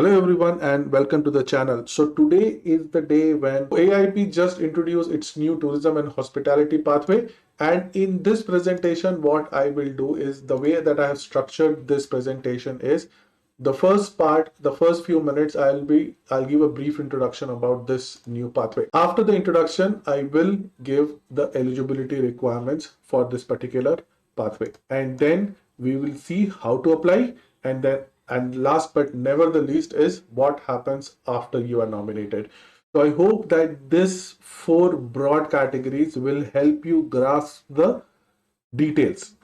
Hello everyone and welcome to the channel. So today is the day when Aaip just introduced its new tourism and hospitality pathway, and in this presentation what I will do is the way that I have structured this presentation is the first part, the first few minutes I'll give a brief introduction about this new pathway. After the introduction, I will give the eligibility requirements for this particular pathway, and then we will see how to apply, and last but never the least is what happens after you are nominated. So I hope that this four broad categories will help you grasp the details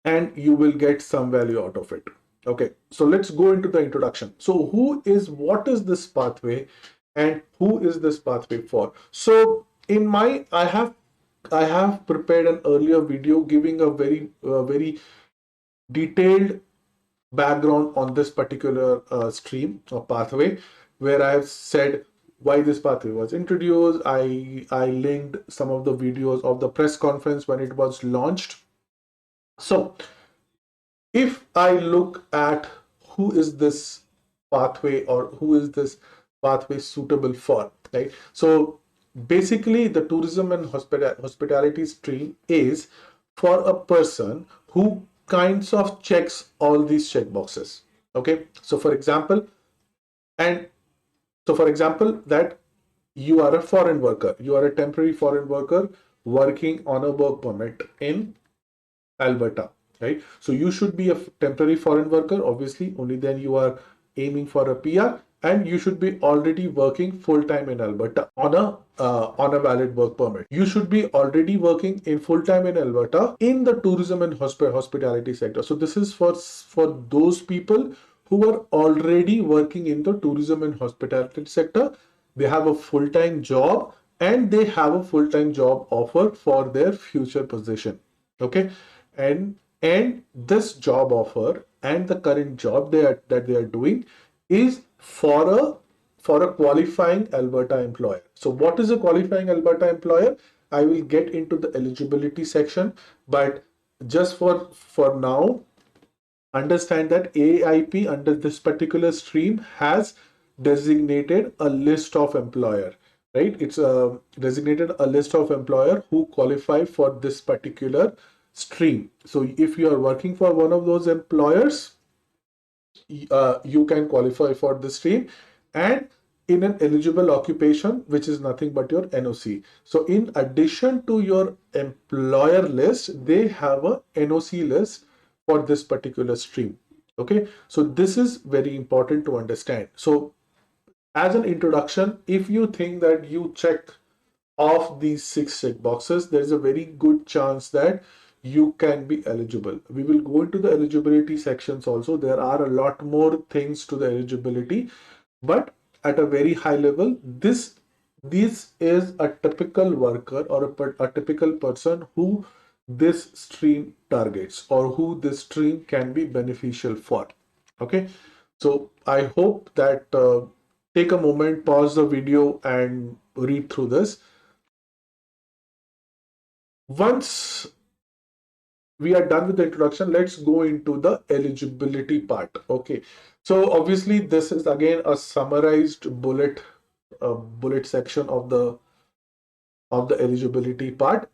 and you will get some value out of it. Okay, so let's go into the introduction. So what is this pathway and who is this pathway for? So in my, I have prepared an earlier video giving a very detailed background on this particular stream or pathway, where I have said why this pathway was introduced. I linked some of the videos of the press conference when it was launched. So if I look at who is this pathway or who is this pathway suitable for, right? So basically the tourism and hospitality stream is for a person who kinds of checks all these check boxes. Okay, so for example, that you are a foreign worker, you are a temporary foreign worker working on a work permit in Alberta, right? So you should be a temporary foreign worker, obviously, only then you are aiming for a PR, and you should be already working full-time in Alberta on a valid work permit. You should be already working in full-time in Alberta in the tourism and hospitality sector. So this is for those people who are already working in the tourism and hospitality sector. They have a full-time job and they have a full-time job offer for their future position. Okay, and this job offer and the current job that they are doing is for a qualifying Alberta employer. So what is a qualifying Alberta employer? I will get into the eligibility section, but just for now, understand that Aaip under this particular stream has designated a list of employer, right? It's designated a list of employer who qualify for this particular stream. So if you are working for one of those employers, you can qualify for the stream, and in an eligible occupation, which is nothing but your NOC. So in addition to your employer list, they have a NOC list for this particular stream. Okay, so this is very important to understand. So as an introduction, if you think that you check off these 6 check boxes, there is a very good chance that you can be eligible. We will go into the eligibility sections also. There are a lot more things to the eligibility, but at a very high level, this is a typical worker or a typical person who this stream targets or who this stream can be beneficial for. Okay, so I hope that take a moment, pause the video and read through this. Once we are done with the introduction, let's go into the eligibility part. Okay, so obviously this is again a summarized bullet section of the eligibility part.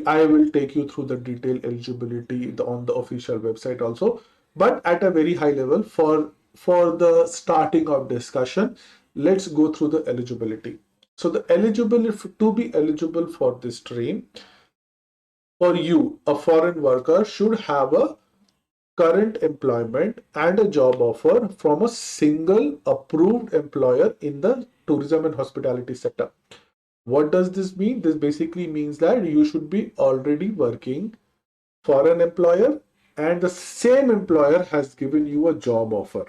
I will take you through the detailed eligibility on the official website also, but at a very high level for the starting of discussion, let's go through the eligibility. So the eligibility, to be eligible for this stream, for you, a foreign worker should have a current employment and a job offer from a single approved employer in the tourism and hospitality sector. What does this mean? This basically means that you should be already working for an employer and the same employer has given you a job offer.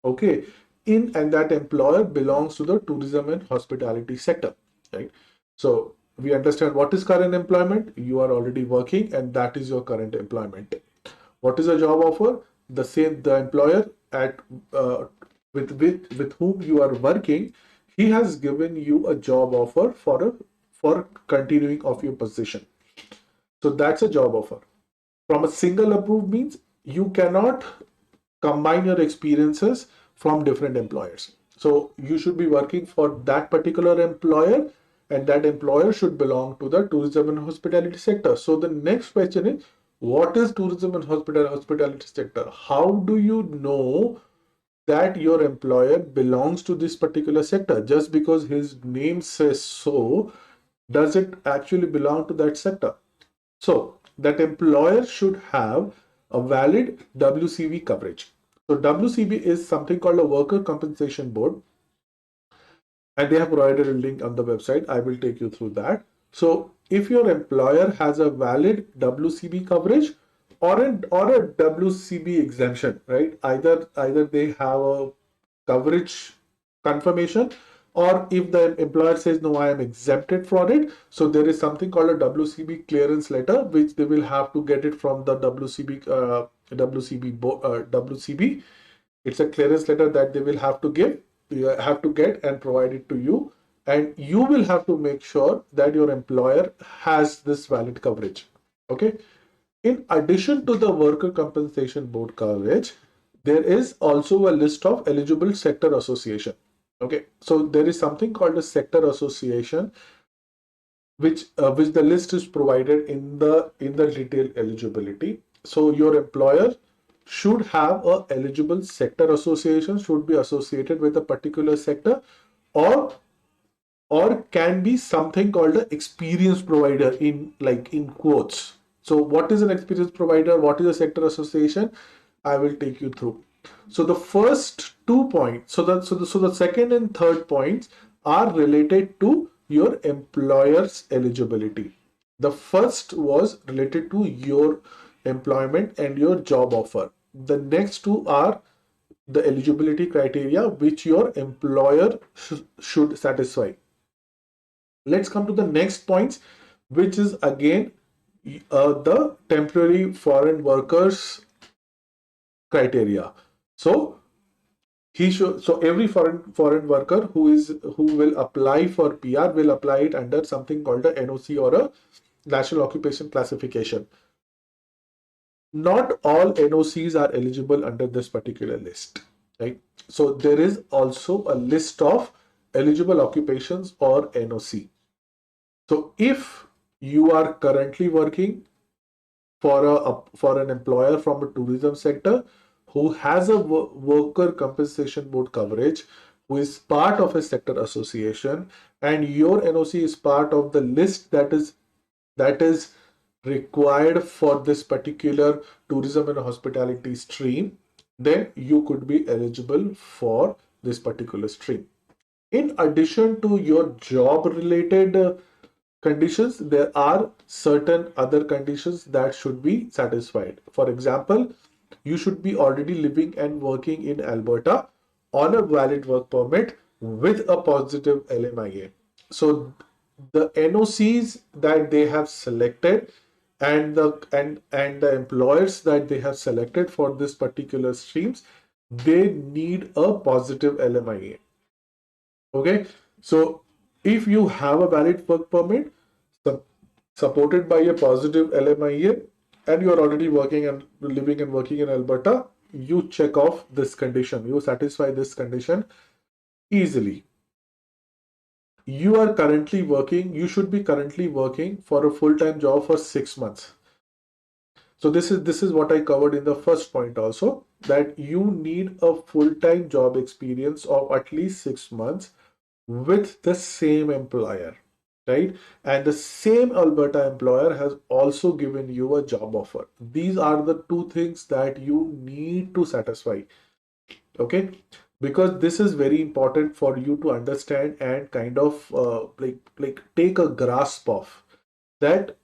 Okay, and that employer belongs to the tourism and hospitality sector, right? So we understand what is current employment. You are already working and that is your current employment. What is a job offer? The employer with whom you are working, he has given you a job offer for continuing of your position. So that's a job offer. From a single approved means you cannot combine your experiences from different employers. So you should be working for that particular employer, and that employer should belong to the tourism and hospitality sector. So the next question is, what is tourism and hospitality sector? How do you know that your employer belongs to this particular sector? Just because his name says so, does it actually belong to that sector? So that employer should have a valid WCB coverage. So WCB is something called a worker compensation board, and they have provided a link on the website. I will take you through that. So if your employer has a valid WCB coverage or a WCB exemption, right? Either they have a coverage confirmation, or if the employer says no, I am exempted for it, so there is something called a WCB clearance letter, which they will have to get it from the WCB. It's a clearance letter that they will have to get and provide it to you, and you will have to make sure that your employer has this valid coverage. Okay. In addition to the worker compensation board coverage, there is also a list of eligible sector association. Okay, so there is something called a sector association, which the list is provided in the detailed eligibility. So your employer should have a eligible sector association, should be associated with a particular sector, or can be something called an experience provider, in quotes. So what is an experience provider? What is a sector association? I will take you through. So the first 2 points, so the second and third points are related to your employer's eligibility. The first was related to your employment and your job offer. The next two are the eligibility criteria which your employer should satisfy. Let's come to the next points, which is again the temporary foreign workers criteria. So every foreign worker who will apply for PR will apply it under something called a NOC, or a National Occupation Classification. Not all NOCs are eligible under this particular list, right? So there is also a list of eligible occupations, or NOC. So if you are currently working for an employer from a tourism sector who has a worker compensation board coverage, who is part of a sector association, and your NOC is part of the list that is required for this particular tourism and hospitality stream, then you could be eligible for this particular stream. In addition to your job related conditions, there are certain other conditions that should be satisfied. For example, you should be already living and working in Alberta on a valid work permit with a positive LMIA. So the NOCs that they have selected, and the employers that they have selected for this particular streams, they need a positive LMIA. Okay, so if you have a valid work permit supported by a positive LMIA, and you are already working and living and working in Alberta, you check off this condition, you satisfy this condition easily. You should be currently working for a full-time job for 6 months. So this is what I covered in the first point also, that you need a full-time job experience of at least 6 months with the same employer, right? And the same Alberta employer has also given you a job offer. These are the two things that you need to satisfy, okay? Because this is very important for you to understand and kind of take a grasp of that.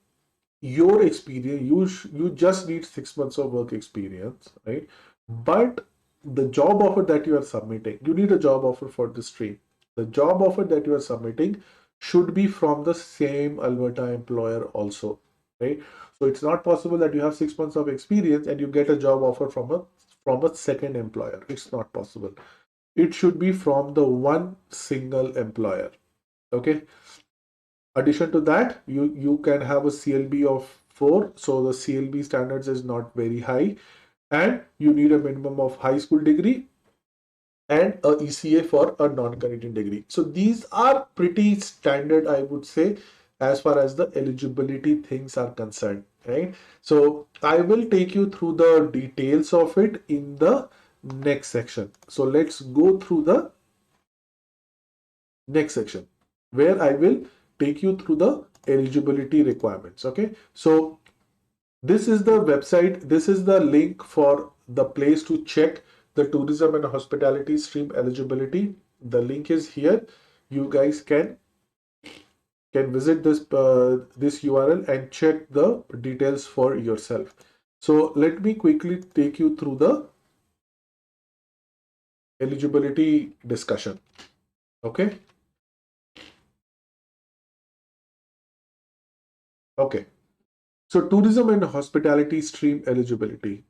Your experience, you just need 6 months of work experience, right? But the job offer that you are submitting, you need a job offer for this stream. The job offer that you are submitting should be from the same Alberta employer also, right? So it's not possible that you have 6 months of experience and you get a job offer from a second employer. It's not possible. It should be from the one single employer. Okay. Addition to that, you can have a CLB of 4, so the CLB standards is not very high, and you need a minimum of high school degree and a ECA for a non-Canadian degree. So these are pretty standard, I would say, as far as the eligibility things are concerned, right? So I will take you through the details of it in the next section. So let's go through the next section where I will take you through the eligibility requirements. Okay, so this is the website, this is the link for the place to check the tourism and hospitality stream eligibility. The link is here. You guys can visit this URL and check the details for yourself. So let me quickly take you through the eligibility discussion. Okay. Okay. So tourism and hospitality stream eligibility.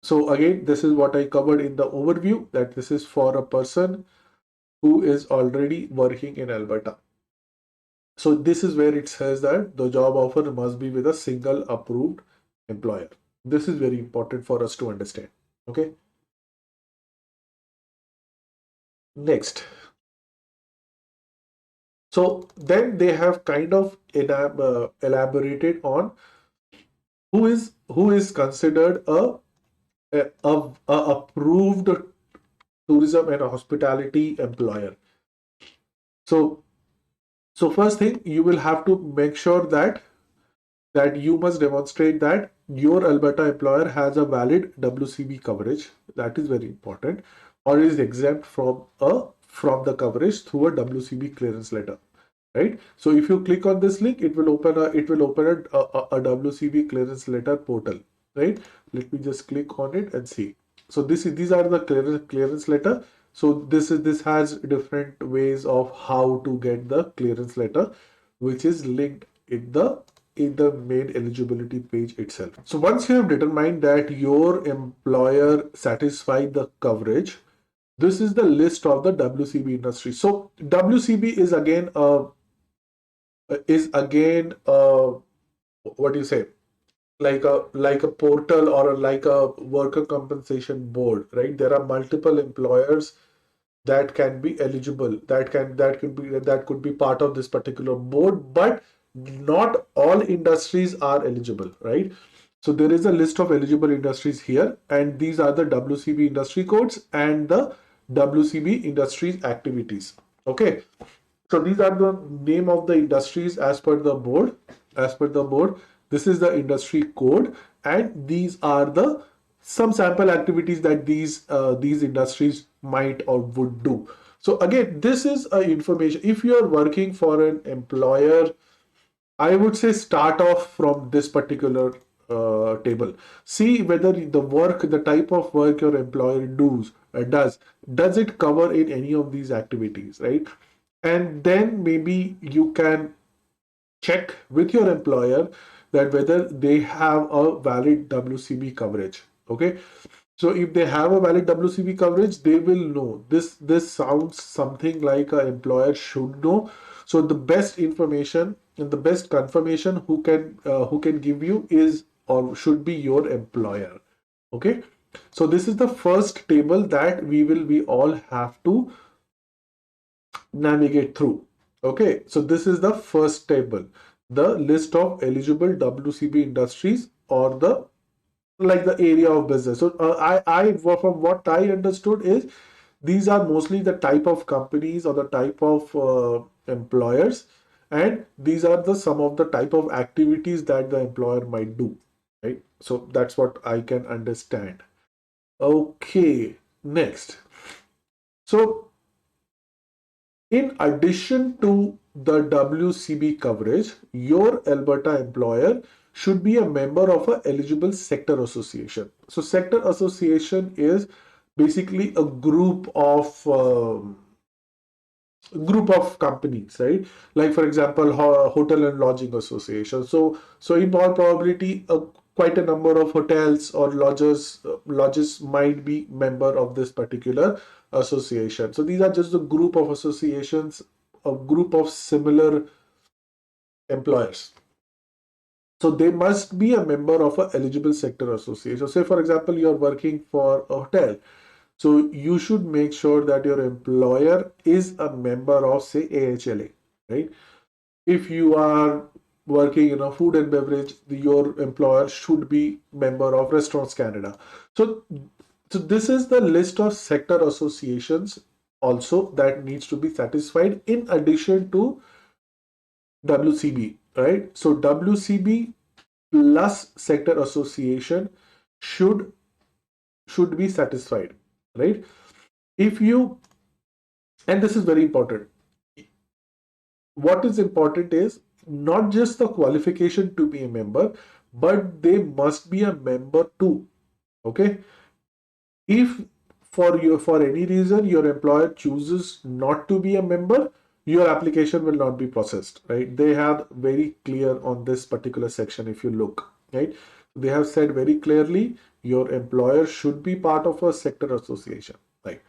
So again, this is what I covered in the overview, that this is for a person who is already working in Alberta. So this is where it says that the job offer must be with a single approved employer. This is very important for us to understand. Okay. Next. So then they have kind of elaborated on who is considered a approved tourism and hospitality employer. So first thing, you will have to make sure that you must demonstrate that your Alberta employer has a valid WCB coverage. That is very important, or is exempt from the coverage through a WCB clearance letter. Right. So if you click on this link, it will open a WCB clearance letter portal. Right. Let me just click on it and see. So these are the clearance letter. So this has different ways of how to get the clearance letter, which is linked in the main eligibility page itself. So once you have determined that your employer satisfied the coverage, this is the list of the WCB industry. So WCB is again what do you say, like a portal or like a worker compensation board, right? There are multiple employers that can be eligible, that could be part of this particular board, but not all industries are eligible, right? So there is a list of eligible industries here, and these are the WCB industry codes and the WCB industries activities. Okay, so these are the name of the industries as per the board. This is the industry code, and these are the some sample activities that these industries might or would do. So again, this is a information. If you are working for an employer, I would say start off from this particular table. See whether the type of work your employer does it cover in any of these activities, right? And then maybe you can check with your employer that whether they have a valid WCB coverage. Okay, so if they have a valid WCB coverage, they will know. This sounds something like an employer should know. So the best information and the best confirmation who can give you is or should be your employer. Okay, so this is the first table that we all have to navigate through. Okay, so this is the first table, the list of eligible WCB industries, or the like the area of business. So I from what I understood is these are mostly the type of companies or the type of employers, and these are the some of the type of activities that the employer might do, right? So that's what I can understand. Okay, next. So in addition to the WCB coverage, your Alberta employer should be a member of a eligible sector association. So sector association is basically a group of companies, right? Like for example, hotel and lodging association. So in all probability, quite a number of hotels or lodges might be member of this particular association. So these are just a group of associations, a group of similar employers. So they must be a member of a eligible sector association. Say for example, you are working for a hotel. So you should make sure that your employer is a member of, say, AHLA, right? If you are working in a food and beverage, your employer should be member of Restaurants Canada. So, so this is the list of sector associations also that needs to be satisfied in addition to WCB, right? So WCB plus sector association should should be satisfied, right? If you, and this is very important, what is important is not just the qualification to be a member, but they must be a member too. Okay. If for any reason your employer chooses not to be a member, your application will not be processed, right? They have very clear on this particular section. If you look, right, they have said very clearly your employer should be part of a sector association, right?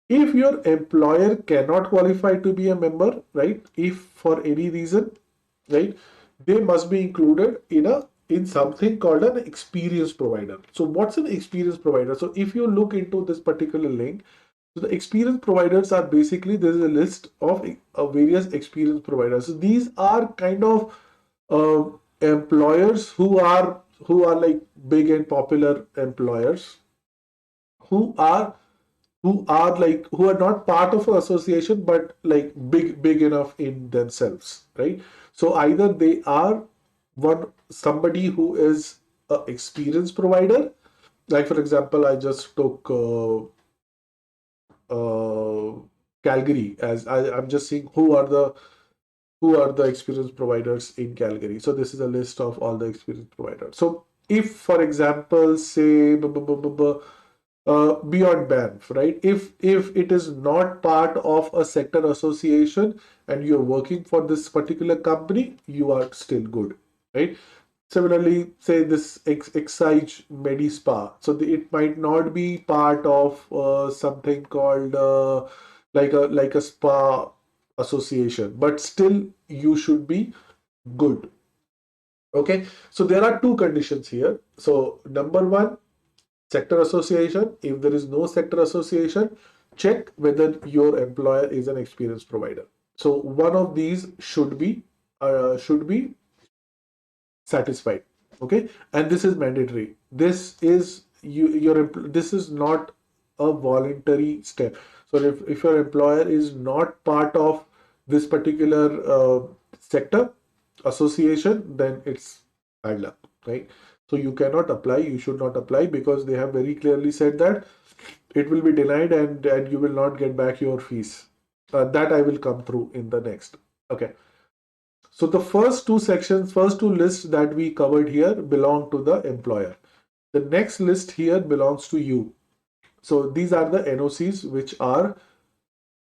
If your employer cannot qualify to be a member, right, if for any reason, right, they must be included in something called an experience provider. So what's an experience provider? So if you look into this particular link, so the experience providers are basically, there is a list of various experience providers. So these are kind of uh, employers who are like big and popular employers who are who are not part of an association but like big enough in themselves, right? So either they are one somebody who is a experience provider, like for example I just took uh, Calgary as I'm just seeing who are the experience providers in Calgary. So this is a list of all the experience providers. So if, for example, say beyond Banff, right? If it is not part of a sector association and you're working for this particular company, you are still good, right? Similarly, say this Excite Medispa, so it might not be part of something called like a spa association, but still you should be good. Okay, so there are two conditions here. So number one, sector association. If there is no sector association, check whether your employer is an experience provider. So one of these should be satisfied. Okay, and this is mandatory. This is this is not a voluntary step. So if your employer is not part of this particular sector association, then it's bad luck, right? So you cannot apply, you should not apply, because they have very clearly said that it will be denied and you will not get back your fees. That I will come through in the next. Okay. So the first two sections, first two lists that we covered here belong to the employer. The next list here belongs to you. So these are the NOCs which are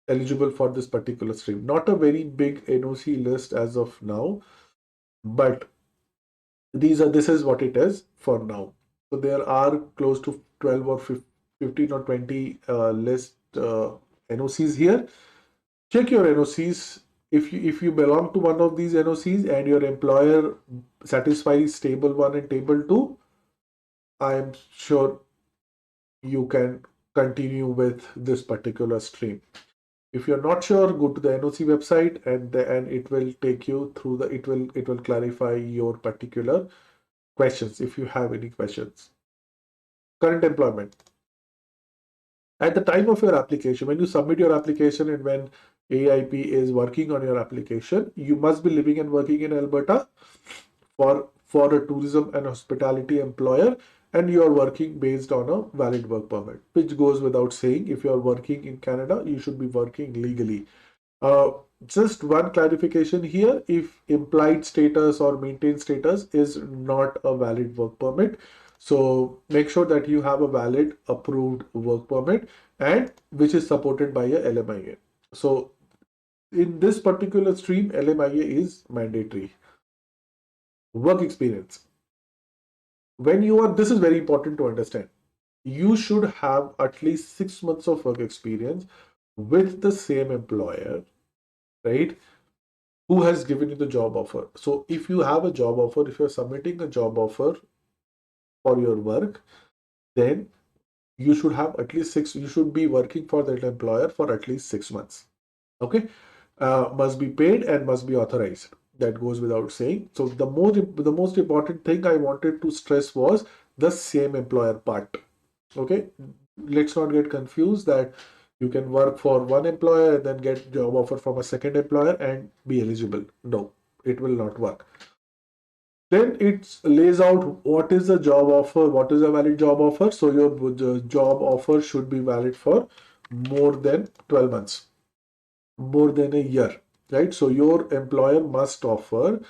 eligible for this particular stream. Not a very big NOC list as of now, but this is what it is for now. So there are close to 12 or 15 or 20 list NOCs here. Check your NOCs. If you belong to one of these NOCs and your employer satisfies table 1 and table 2, I am sure you can continue with this particular stream. If you're not sure, go to the NOC website and it will take you through it will clarify your particular questions if you have any questions. Current employment. At the time of your application, when you submit your application and when Aaip is working on your application, you must be living and working in Alberta for a tourism and hospitality employer, and you are working based on a valid work permit, which goes without saying. If you are working in Canada, you should be working legally. Uh, just one clarification here: if implied status or maintained status is not a valid work permit, so make sure that you have a valid approved work permit and which is supported by a LMIA. So in this particular stream, LMIA is mandatory. Work experience. When you are, this is very important to understand. You should have at least 6 months of work experience with the same employer, right? Who has given you the job offer. So if you have a job offer, if you're submitting a job offer for your work, then you should have at least you should be working for that employer for at least 6 months. Okay, must be paid and must be authorized. That goes without saying. So the most important thing I wanted to stress was the same employer part. Okay, let's not get confused that you can work for one employer and then get job offer from a second employer and be eligible. No, it will not work. Then it lays out what is the job offer, what is a valid job offer. So your job offer should be valid for more than 12 months, more than a year, right? So your employer must offer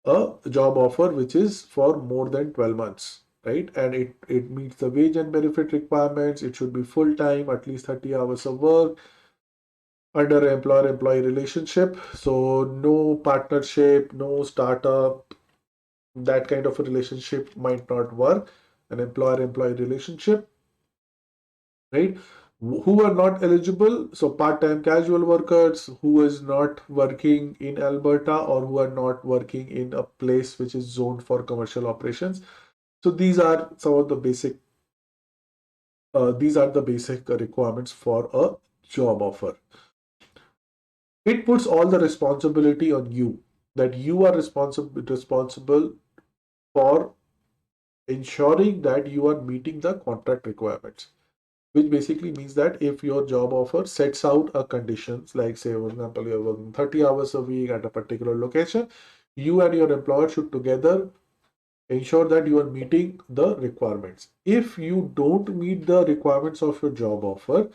a job offer which is for more than 12 months, right? And it meets the wage and benefit requirements. It should be full time, at least 30 hours of work under employer-employee relationship. So no partnership, no startup, that kind of a relationship might not work. An employer-employee relationship, right? Who are not eligible, so part-time casual workers who is not working in Alberta or who are not working in a place which is zoned for commercial operations. So these are some of the basic requirements for a job offer. It puts all the responsibility on you, that you are responsible for ensuring that you are meeting the contract requirements, which basically means that if your job offer sets out a conditions, like say for example you're working 30 hours a week at a particular location, you and your employer should together ensure that you are meeting the requirements. If you don't meet the requirements of your job offer,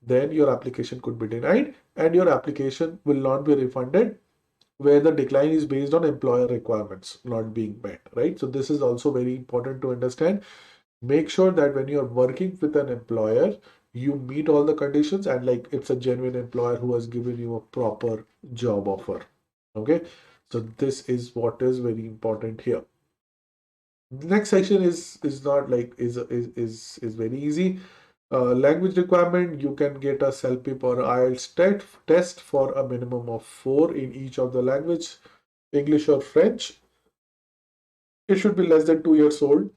then your application could be denied and your application will not be refunded, where the decline is based on employer requirements not being met, right? So this is also very important to understand. Make sure that when you're working with an employer, you meet all the conditions and like it's a genuine employer who has given you a proper job offer. Okay, so this is what is very important here. The next section is not like is very easy. Language requirement, you can get a CELPIP or IELTS test for a minimum of 4 in each of the language, English or French. It should be less than 2 years old.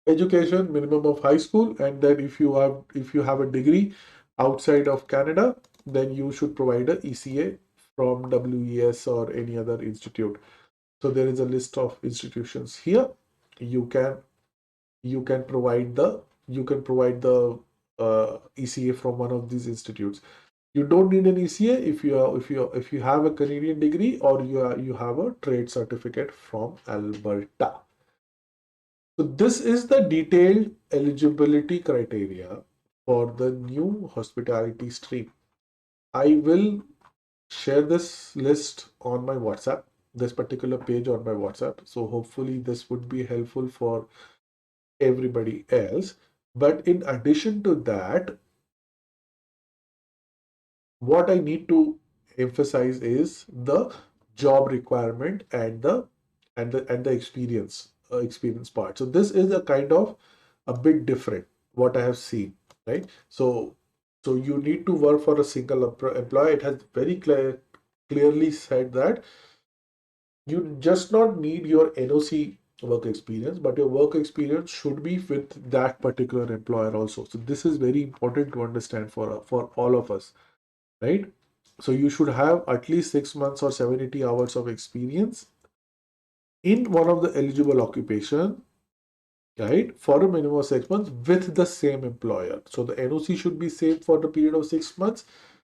Education, minimum of high school, and then if you have a degree outside of Canada, then you should provide a ECA from WES or any other institute. So there is a list of institutions here. You can provide the ECA from one of these institutes. You don't need an ECA if you have a Canadian degree or you have a trade certificate from Alberta. So this is the detailed eligibility criteria for the new hospitality stream. I will share this list on my WhatsApp, this particular page on my WhatsApp. So hopefully this would be helpful for everybody else. But in addition to that, what I need to emphasize is the job requirement and the experience part. So this is a kind of a bit different what I have seen, right? So you need to work for a single employer. It has very clearly said that you just not need your NOC work experience, but your work experience should be with that particular employer also. So this is very important to understand for all of us, right? So you should have at least 6 months or 780 hours of experience in one of the eligible occupation, right, for a minimum of 6 months with the same employer. So the NOC should be same for the period of 6 months.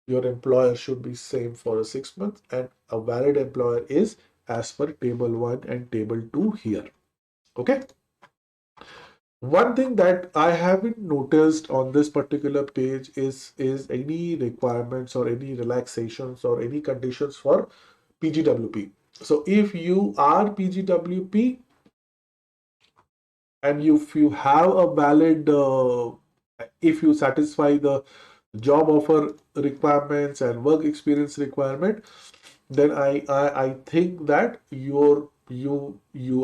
Your employer should be same for 6 months, and a valid employer is as per table 1 and table 2 here. Okay. One thing that I haven't noticed on this particular page is any requirements or any relaxations or any conditions for PGWP. So if you are PGWP and if you have a valid, if you satisfy the job offer requirements and work experience requirement, then I think that you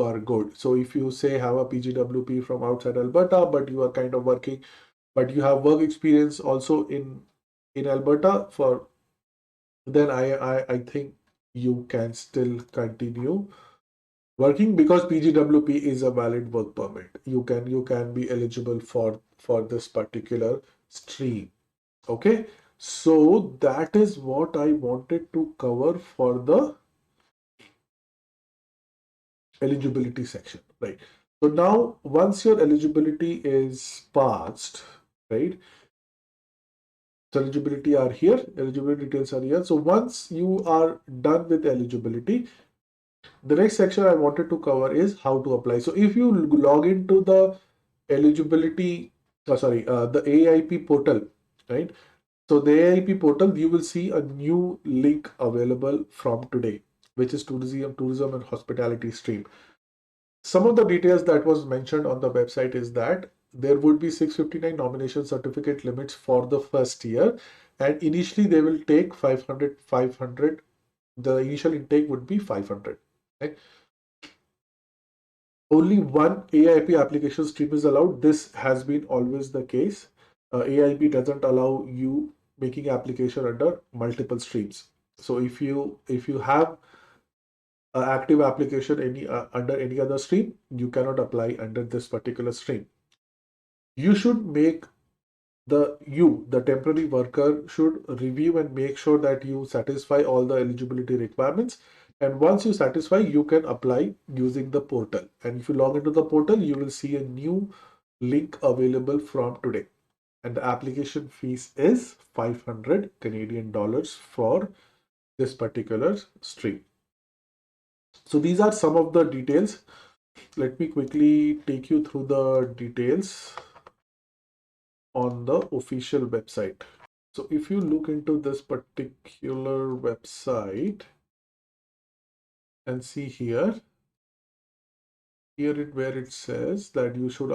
are good. So if you say have a PGWP from outside Alberta, but you are kind of working, but you have work experience also in Alberta, for then I think you can still continue Working because PGWP is a valid work permit. You can be eligible for this particular stream. Okay, so that is what I wanted to cover for the eligibility section, right? So now once your eligibility is passed, right? So eligibility are here, eligibility details are here. So once you are done with eligibility, the next section I wanted to cover is how to apply. So if you log into the eligibility, the AIP portal, right? So the AIP portal, you will see a new link available from today, which is tourism and hospitality stream. Some of the details that was mentioned on the website is that there would be 659 nomination certificate limits for the first year, and initially they will take 500. The initial intake would be 500. Right? Only one AIP application stream is allowed. This has been always the case. AIP doesn't allow you making application under multiple streams. So if you have an active application under any other stream, you cannot apply under this particular stream. You should make the temporary worker should review and make sure that you satisfy all the eligibility requirements. And once you satisfy, you can apply using the portal. And if you log into the portal, you will see a new link available from today. And the application fees is 500 Canadian dollars for this particular stream. So these are some of the details. Let me quickly take you through the details on the official website. So if you look into this particular website and see here where it says that you should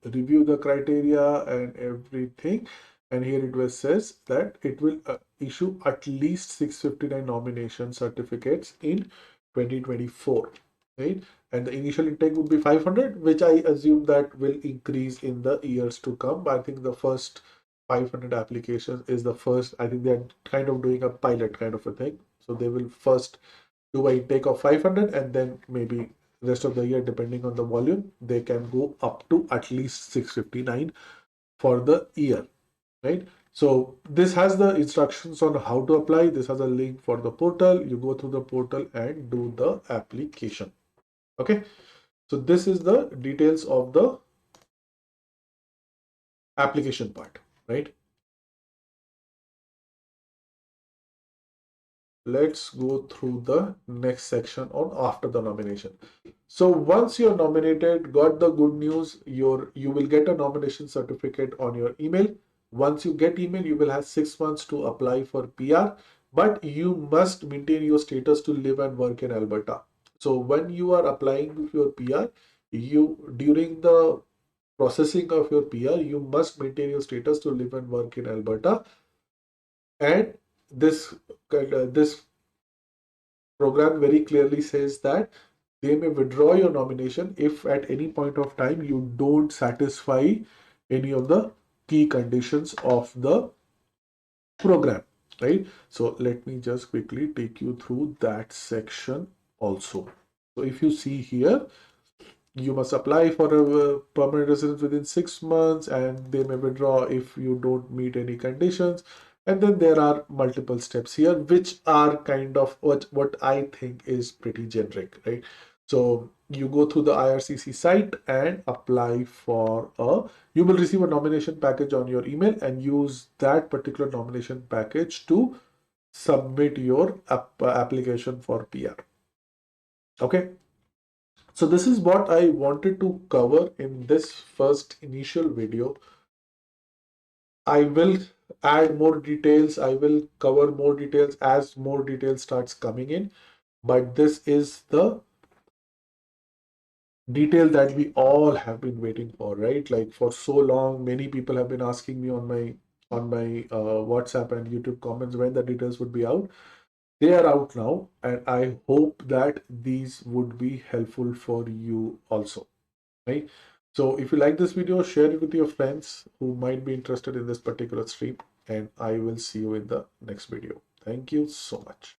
review the criteria and everything, and here it says that it will issue at least 659 nomination certificates in 2024, right? And the initial intake would be 500, which I assume that will increase in the years to come. I think the first 500 applications is the first. I think they're kind of doing a pilot kind of a thing, so they will first do a intake of 500, and then maybe rest of the year, depending on the volume, they can go up to at least 659 for the year, right? So this has the instructions on how to apply. This has a link for the portal. You go through the portal and do the application. Okay, so this is the details of the application part, right? Let's go through the next section on after the nomination. So once you're nominated, got the good news, you will get a nomination certificate on your email. Once you get email, you will have 6 months to apply for PR, but you must maintain your status to live and work in Alberta. So when you are applying for your PR, during the processing of your PR, you must maintain your status to live and work in Alberta. And this program very clearly says that they may withdraw your nomination if at any point of time you don't satisfy any of the key conditions of the program, right? So let me just quickly take you through that section also. So if you see here, you must apply for a permanent residence within 6 months, and they may withdraw if you don't meet any conditions. And then there are multiple steps here, which are kind of what I think is pretty generic, right? So you go through the IRCC site and apply for you will receive a nomination package on your email, and use that particular nomination package to submit your application for PR. Okay. So this is what I wanted to cover in this first initial video. I will add more details. I will cover more details as more details starts coming in. But this is the detail that we all have been waiting for, right? Like for so long, many people have been asking me on my WhatsApp and YouTube comments when the details would be out. They are out now, and I hope that these would be helpful for you also. Right? So if you like this video, share it with your friends who might be interested in this particular stream, and I will see you in the next video. Thank you so much.